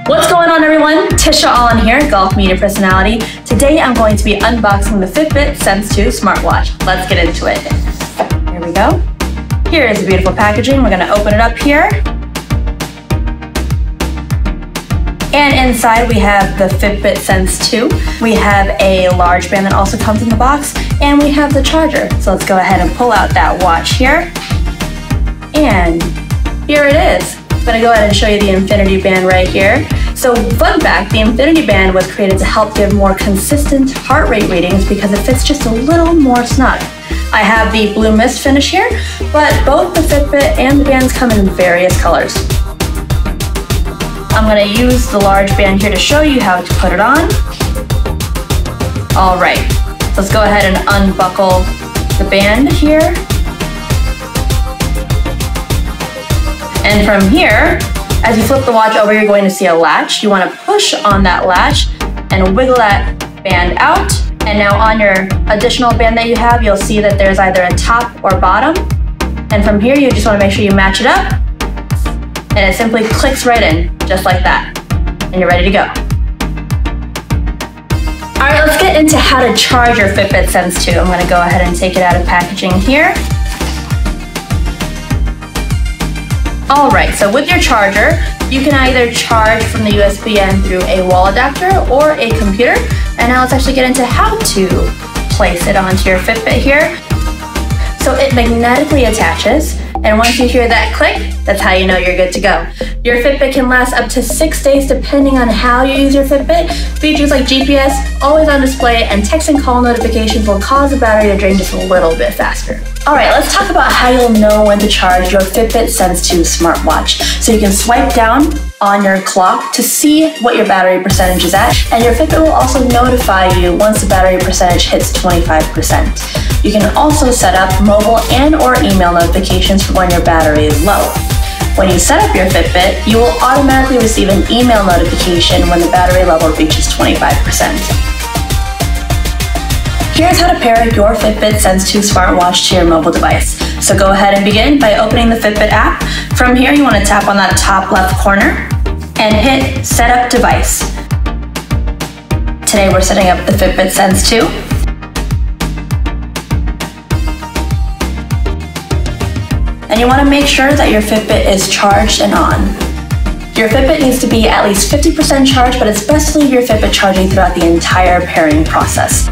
What's going on, everyone? Tisha Allen here, golf media personality. Today I'm going to be unboxing the Fitbit Sense 2 smartwatch. Let's get into it. Here we go. Here is the beautiful packaging. We're going to open it up here. And inside we have the Fitbit Sense 2. We have a large band that also comes in the box, and we have the charger. So let's go ahead and pull out that watch here. And here it is. I'm going to go ahead and show you the infinity band right here. So fun fact, the infinity band was created to help give more consistent heart rate readings because it fits just a little more snug. I have the blue mist finish here, but both the Fitbit and the bands come in various colors. I'm going to use the large band here to show you how to put it on. All right, let's go ahead and unbuckle the band here. And from here, as you flip the watch over, you're going to see a latch. You want to push on that latch and wiggle that band out. And now on your additional band that you have, you'll see that there's either a top or bottom. And from here, you just want to make sure you match it up. And it simply clicks right in, just like that. And you're ready to go. All right, let's get into how to charge your Fitbit Sense 2. I'm going to go ahead and take it out of packaging here. All right, so with your charger, you can either charge from the USB end through a wall adapter or a computer. And now let's actually get into how to place it onto your Fitbit here. So it magnetically attaches, and once you hear that click, that's how you know you're good to go. Your Fitbit can last up to 6 days depending on how you use your Fitbit. Features like GPS, always on display, and text and call notifications will cause the battery to drain just a little bit faster. All right, let's talk about how you'll know when to charge your Fitbit Sense 2 smartwatch. So you can swipe down on your clock to see what your battery percentage is at, and your Fitbit will also notify you once the battery percentage hits 25%. You can also set up mobile and or email notifications for when your battery is low. When you set up your Fitbit, you will automatically receive an email notification when the battery level reaches 25%. Here's how to pair your Fitbit Sense 2 smartwatch to your mobile device. So go ahead and begin by opening the Fitbit app. From here, you want to tap on that top left corner and hit Set Up Device. Today we're setting up the Fitbit Sense 2. And you want to make sure that your Fitbit is charged and on. Your Fitbit needs to be at least 50% charged, but it's best to leave your Fitbit charging throughout the entire pairing process.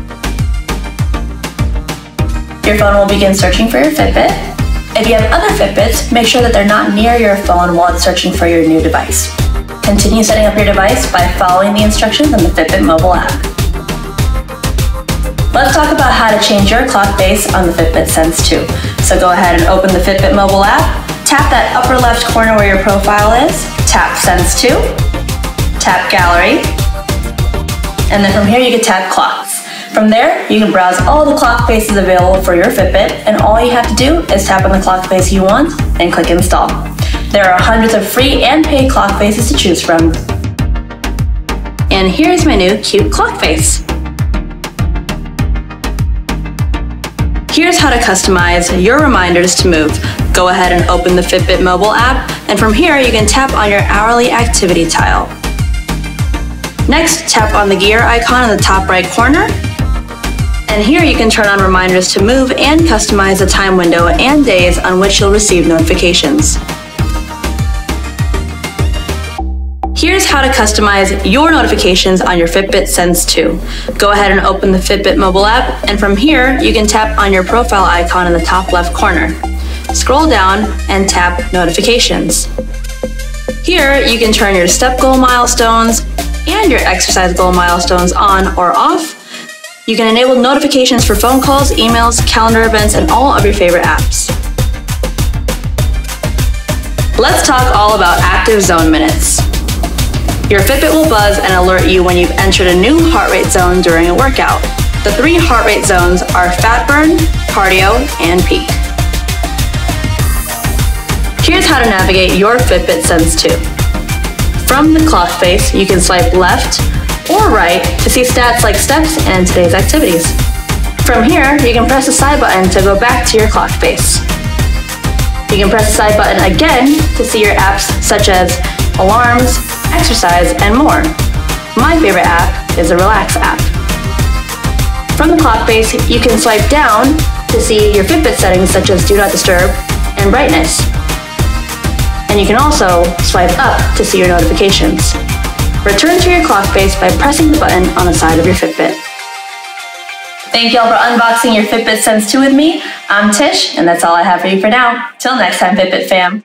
Your phone will begin searching for your Fitbit. If you have other Fitbits, make sure that they're not near your phone while it's searching for your new device. Continue setting up your device by following the instructions on the Fitbit mobile app. Let's talk about how to change your clock face on the Fitbit Sense 2. So go ahead and open the Fitbit mobile app, tap that upper left corner where your profile is, tap Sense 2, tap Gallery, and then from here you can tap Clocks. From there, you can browse all the clock faces available for your Fitbit, and all you have to do is tap on the clock face you want and click Install. There are hundreds of free and paid clock faces to choose from. And here's my new cute clock face. Here's how to customize your reminders to move. Go ahead and open the Fitbit mobile app, and from here you can tap on your hourly activity tile. Next, tap on the gear icon in the top right corner. And here you can turn on reminders to move and customize the time window and days on which you'll receive notifications. Here's how to customize your notifications on your Fitbit Sense 2. Go ahead and open the Fitbit mobile app, and from here you can tap on your profile icon in the top left corner. Scroll down and tap Notifications. Here you can turn your step goal milestones and your exercise goal milestones on or off. You can enable notifications for phone calls, emails, calendar events, and all of your favorite apps. Let's talk all about active zone minutes. Your Fitbit will buzz and alert you when you've entered a new heart rate zone during a workout. The 3 heart rate zones are fat burn, cardio, and peak. Here's how to navigate your Fitbit Sense 2. From the clock face, you can swipe left or right to see stats like steps and today's activities. From here, you can press the side button to go back to your clock face. You can press the side button again to see your apps such as alarms, exercise, and more. My favorite app is the Relax app. From the clock face, you can swipe down to see your Fitbit settings such as Do Not Disturb and brightness. And you can also swipe up to see your notifications. Return to your clock face by pressing the button on the side of your Fitbit. Thank y'all for unboxing your Fitbit Sense 2 with me. I'm Tish, and that's all I have for you for now. Till next time, Fitbit fam.